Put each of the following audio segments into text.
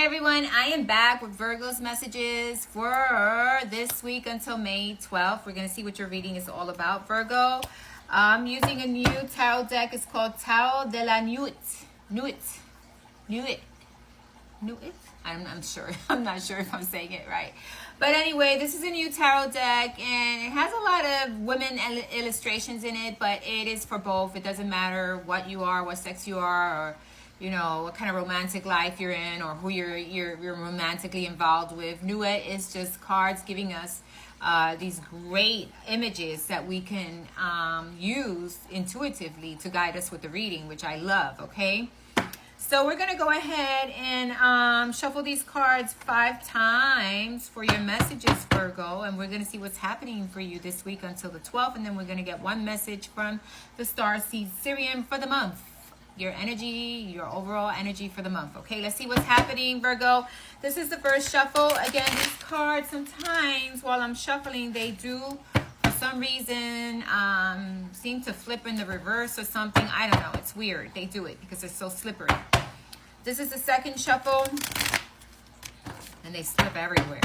Hi everyone, I am back with Virgo's messages for this week until May 12th. We're going to see what your reading is all about, Virgo. I'm using a new tarot deck. It's called Tarot de la Nuit. Nuit. I'm sure. I'm not sure if I'm saying it right. But anyway, this is a new tarot deck and it has a lot of women illustrations in it, but it is for both. It doesn't matter what you are, what sex you are, or you know, what kind of romantic life you're in or who you're romantically involved with. Nuit is just cards giving us these great images that we can use intuitively to guide us with the reading, which I love, okay? So we're going to go ahead and shuffle these cards 5 times for your messages, Virgo. And we're going to see what's happening for you this week until the 12th. And then we're going to get one message from the Starseed Syrian for the month. Your energy, your overall energy for the month. Okay, let's see what's happening, Virgo. This is the first shuffle. Again, these cards, sometimes while I'm shuffling, they do, for some reason, seem to flip in the reverse or something. I don't know. It's weird. They do it because they're so slippery. This is the second shuffle, and they slip everywhere.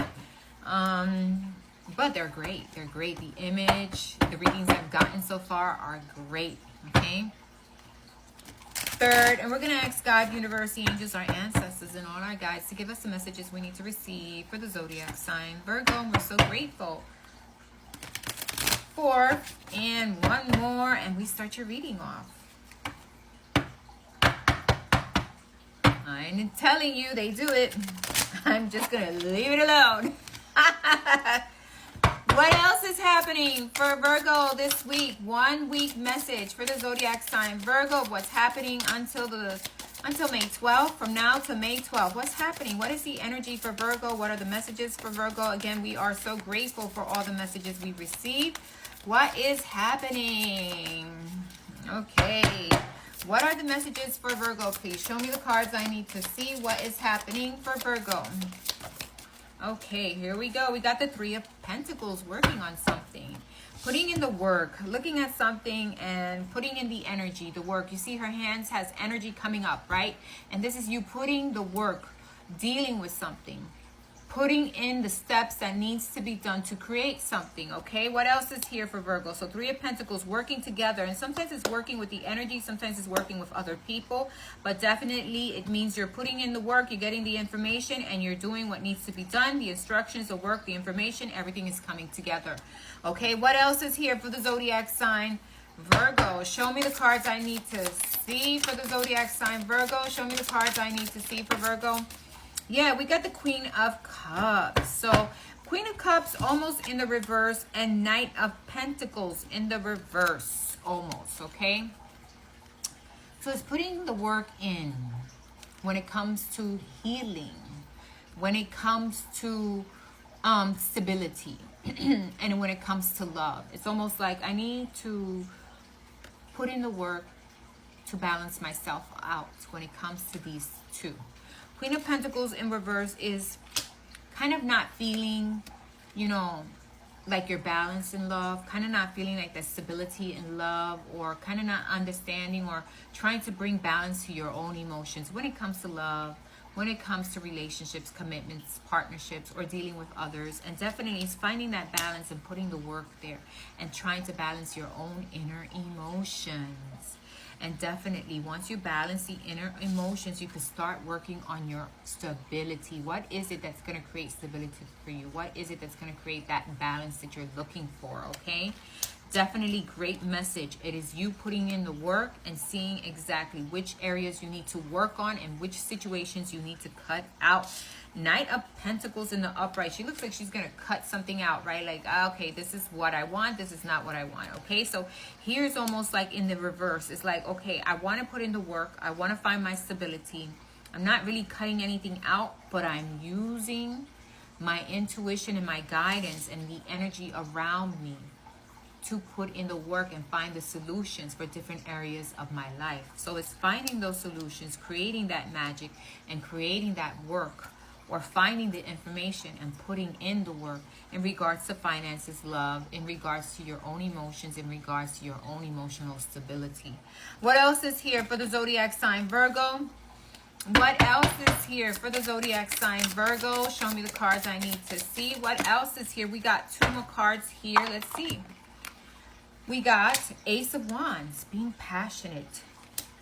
But they're great. They're great. The image, the readings I've gotten so far are great. Okay. Third, and we're going to ask God, universe, the angels, our ancestors, and all our guides to give us the messages we need to receive for the zodiac sign Virgo. And we're so grateful. Fourth, and one more, and we start your reading off. I'm telling you, they do it. I'm just going to leave it alone. What else is happening for Virgo this week? 1 week message for the zodiac sign Virgo. What's happening until May 12th? From now to May 12th. What's happening? What is the energy for Virgo? What are the messages for Virgo? Again, we are so grateful for all the messages we received. What is happening? Okay. What are the messages for Virgo? Please show me the cards I need to see what is happening for Virgo. Okay, here we go. We got the 3 of Pentacles, working on something. Putting in the work, looking at something and putting in the energy, the work. You see her hands has energy coming up, right? And this is you putting the work, dealing with something. Putting in the steps that needs to be done to create something, okay? What else is here for Virgo? So 3 of Pentacles, working together. And sometimes it's working with the energy. Sometimes it's working with other people. But definitely it means you're putting in the work. You're getting the information and you're doing what needs to be done. The instructions, the work, the information, everything is coming together. Okay, what else is here for the zodiac sign Virgo? Show me the cards I need to see for the zodiac sign Virgo. Show me the cards I need to see for Virgo. Yeah, we got the Queen of Cups. So, Queen of Cups almost in the reverse and Knight of Pentacles in the reverse almost, okay? So, it's putting the work in when it comes to healing, when it comes to stability, and when it comes to love. It's almost like I need to put in the work to balance myself out when it comes to these two. Queen of Pentacles in reverse is kind of not feeling, you know, like you're balanced in love, kind of not feeling like the stability in love, or kind of not understanding or trying to bring balance to your own emotions when it comes to love, when it comes to relationships, commitments, partnerships, or dealing with others. And definitely it's finding that balance and putting the work there and trying to balance your own inner emotions. And definitely, once you balance the inner emotions, you can start working on your stability. What is it that's going to create stability for you? What is it that's going to create that balance that you're looking for, okay? Definitely great message. It is you putting in the work and seeing exactly which areas you need to work on and which situations you need to cut out. Knight of Pentacles in the upright. She looks like she's going to cut something out, right? Like, okay, this is what I want. This is not what I want, okay? So here's almost like in the reverse. It's like, okay, I want to put in the work. I want to find my stability. I'm not really cutting anything out, but I'm using my intuition and my guidance and the energy around me to put in the work and find the solutions for different areas of my life. So it's finding those solutions, creating that magic, and creating that work, or finding the information and putting in the work in regards to finances, love, in regards to your own emotions, in regards to your own emotional stability. What else is here for the zodiac sign Virgo? What else is here for the zodiac sign Virgo? Show me the cards I need to see. What else is here? We got 2 more cards here. Let's see. We got Ace of Wands, being passionate.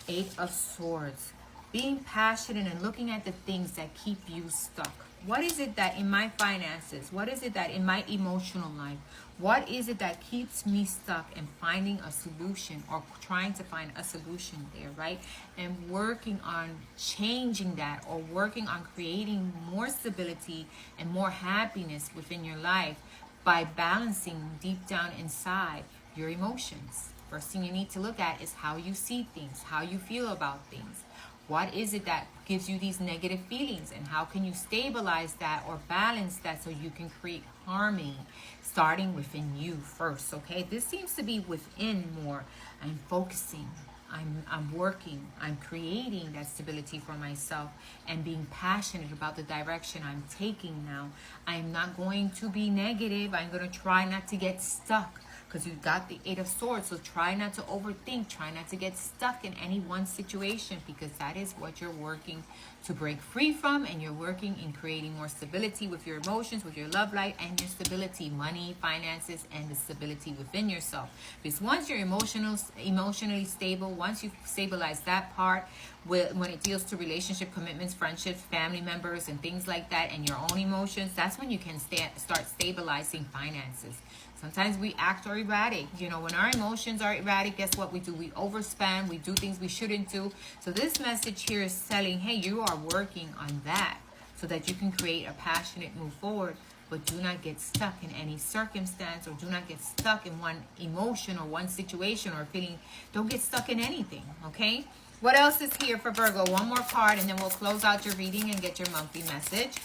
8 of Swords, being passionate and looking at the things that keep you stuck. What is it that in my finances, what is it that in my emotional life, what is it that keeps me stuck and finding a solution or trying to find a solution there, right? And working on changing that or working on creating more stability and more happiness within your life by balancing deep down inside your emotions. First thing you need to look at is how you see things, how you feel about things. What is it that gives you these negative feelings, and how can you stabilize that or balance that so you can create harmony, starting within you first, okay? This seems to be within more. I'm focusing, I'm working, I'm creating that stability for myself and being passionate about the direction I'm taking now. I'm not going to be negative. I'm going to try not to get stuck. Because you've got the 8 of Swords, so try not to overthink. Try not to get stuck in any one situation, because that is what you're working to break free from, and you're working in creating more stability with your emotions, with your love life, and your stability, money, finances, and the stability within yourself. Because once you're emotionally stable, once you've stabilized that part, when it deals to relationship, commitments, friendships, family members, and things like that, and your own emotions, that's when you can start stabilizing finances. Sometimes we act erratic. You know, when our emotions are erratic, guess what we do? We overspend. We do things we shouldn't do. So this message here is telling, hey, you are working on that so that you can create a passionate move forward, but do not get stuck in any circumstance, or do not get stuck in one emotion or one situation or feeling. Don't get stuck in anything, okay? What else is here for Virgo? One more card, and then we'll close out your reading and get your monthly message.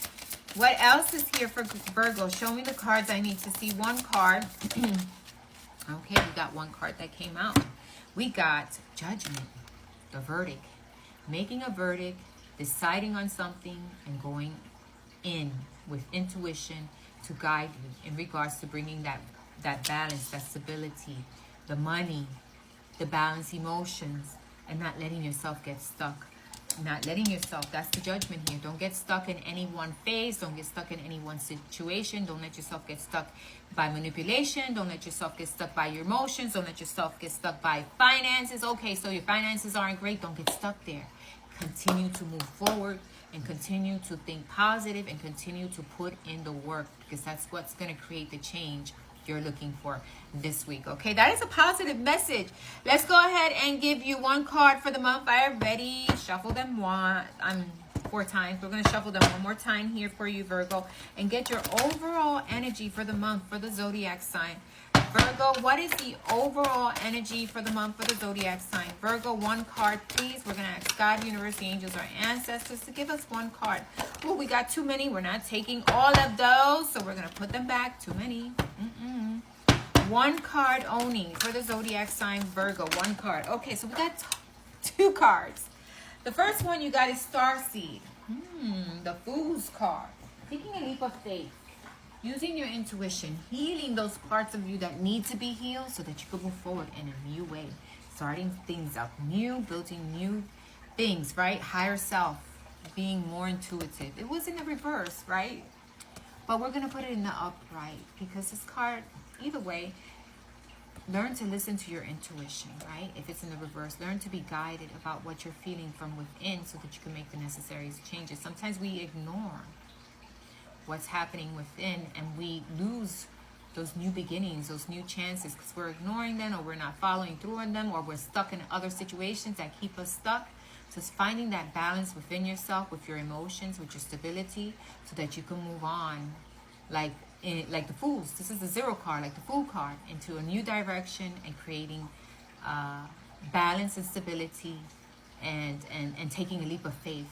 What else is here for Virgo? Show me the cards I need to see. One card. Okay, we got one card that came out. We got Judgment, the verdict. Making a verdict, deciding on something, and going in with intuition to guide you in regards to bringing that balance, that stability, the money, the balanced emotions, and not letting yourself get stuck. Not letting yourself, that's the Judgment here. Don't get stuck in any one phase. Don't get stuck in any one situation. Don't let yourself get stuck by manipulation. Don't let yourself get stuck by your emotions. Don't let yourself get stuck by finances. Okay, so your finances aren't great. Don't get stuck there. Continue to move forward and continue to think positive and continue to put in the work, because that's what's going to create the change you're looking for this week. Okay, that is a positive message. Let's go ahead and give you one card for the month. I already shuffled them 4 times. We're going to shuffle them one more time here for you, Virgo, and get your overall energy for the month for the zodiac sign. Virgo, what is the overall energy for the month for the zodiac sign? Virgo, one card, please. We're going to ask God, universe, the angels, our ancestors to give us one card. Oh, we got too many. We're not taking all of those, so we're going to put them back. Too many. One card only for the zodiac sign Virgo. One card. Okay, so we got 2 cards. The first one you got is Starseed. The Fool's card. Taking a leap of faith. Using your intuition, healing those parts of you that need to be healed so that you can move forward in a new way. Starting things up new, building new things, right? Higher self, being more intuitive. It was in the reverse, right? But we're going to put it in the upright, because this card, either way, learn to listen to your intuition, right? If it's in the reverse, learn to be guided about what you're feeling from within so that you can make the necessary changes. Sometimes we ignore what's happening within, and we lose those new beginnings, those new chances, because we're ignoring them, or we're not following through on them, or we're stuck in other situations that keep us stuck. So it's finding that balance within yourself, with your emotions, with your stability, so that you can move on like the Fools. This is the 0 card, like the Fool card, into a new direction and creating balance and stability, and taking a leap of faith.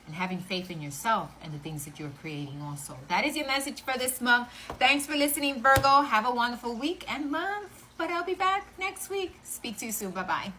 And having faith in yourself and the things that you're creating also. That is your message for this month. Thanks for listening, Virgo. Have a wonderful week and month. But I'll be back next week. Speak to you soon. Bye-bye.